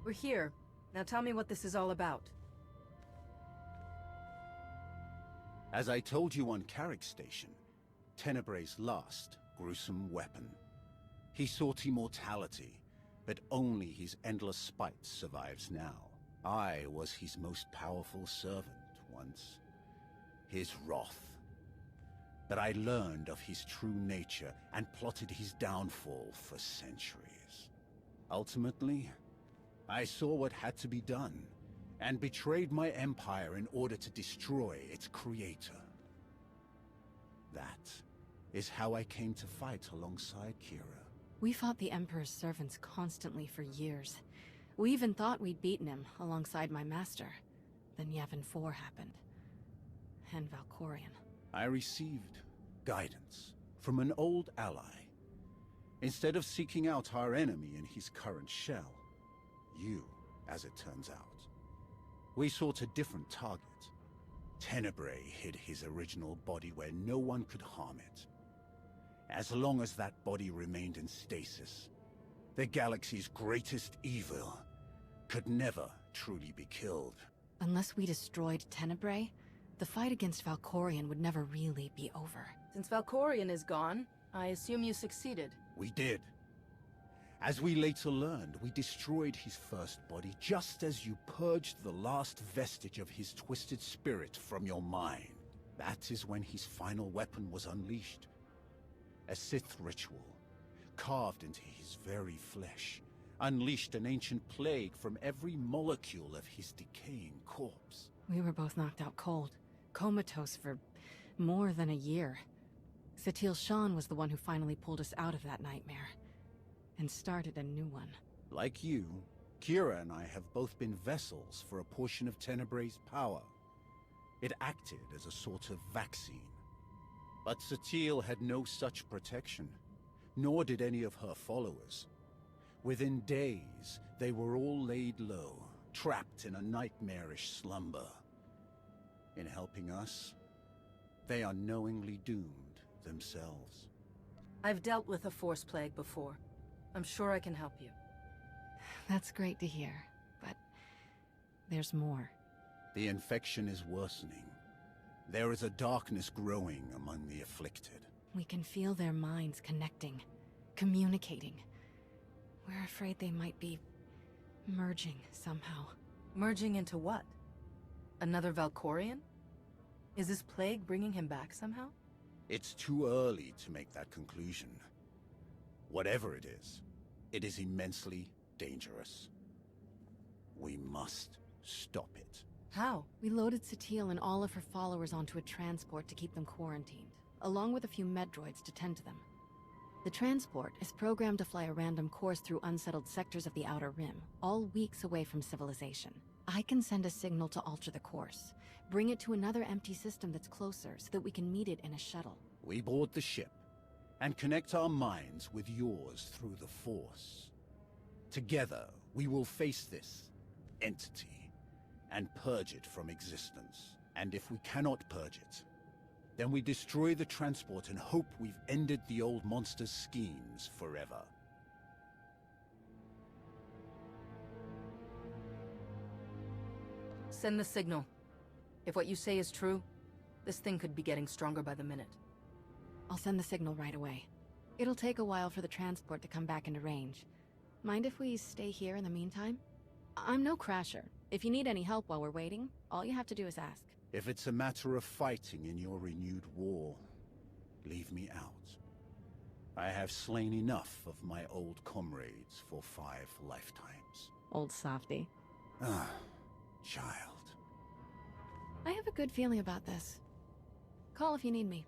We're here. Now tell me what this is all about. As I told you on Carrick Station, Tenebray's last gruesome weapon. He sought immortality, but only his endless spite survives now. I was his most powerful servant once. His wrath. But I learned of his true nature and plotted his downfall for centuries. Ultimately, I saw what had to be done, and betrayed my empire in order to destroy its creator. That is how I came to fight alongside Kira. We fought the Emperor's servants constantly for years. We even thought we'd beaten him alongside my master. Then Yavin 4 happened. And Valkorion. I received guidance from an old ally. Instead of seeking out our enemy in his current shell, you, as it turns out, we sought a different target. Tenebray hid his original body where no one could harm it. As long as that body remained in stasis, the galaxy's greatest evil could never truly be killed. Unless we destroyed Tenebray, the fight against Valkorion would never really be over. Since Valkorion is gone, I assume you succeeded. We did. As we later learned, we destroyed his first body just as you purged the last vestige of his twisted spirit from your mind. That is when his final weapon was unleashed. A Sith ritual, carved into his very flesh, unleashed an ancient plague from every molecule of his decaying corpse. We were both knocked out cold, comatose for more than a year. Satil Shan was the one who finally pulled us out of that nightmare, and started a new one. Like you, Kira and I have both been vessels for a portion of Tenebray's power. It acted as a sort of vaccine. But Satil had no such protection, nor did any of her followers. Within days, they were all laid low, trapped in a nightmarish slumber. In helping us, they are knowingly doomed themselves. I've dealt with a Force plague before. I'm sure I can help you. That's great to hear, but there's more. The infection is worsening. There is a darkness growing among the afflicted. We can feel their minds connecting, communicating. We're afraid they might be merging somehow. Merging into what? Another Valkorion? Is this plague bringing him back somehow? It's too early to make that conclusion. Whatever it is immensely dangerous. We must stop it. How? We loaded Satil and all of her followers onto a transport to keep them quarantined, along with a few med droids to tend to them. The transport is programmed to fly a random course through unsettled sectors of the Outer Rim, all weeks away from civilization. I can send a signal to alter the course, bring it to another empty system that's closer so that we can meet it in a shuttle. We board the ship and connect our minds with yours through the Force. Together, we will face this entity and purge it from existence. And if we cannot purge it, then we destroy the transport and hope we've ended the old monster's schemes forever. Send the signal. If what you say is true, this thing could be getting stronger by the minute. I'll send the signal right away. It'll take a while for the transport to come back into range. Mind if we stay here in the meantime? I'm no crasher. If you need any help while we're waiting, all you have to do is ask. If it's a matter of fighting in your renewed war, leave me out. I have slain enough of my old comrades for 5 lifetimes. Old softy. Ah, child. I have a good feeling about this. Call if you need me.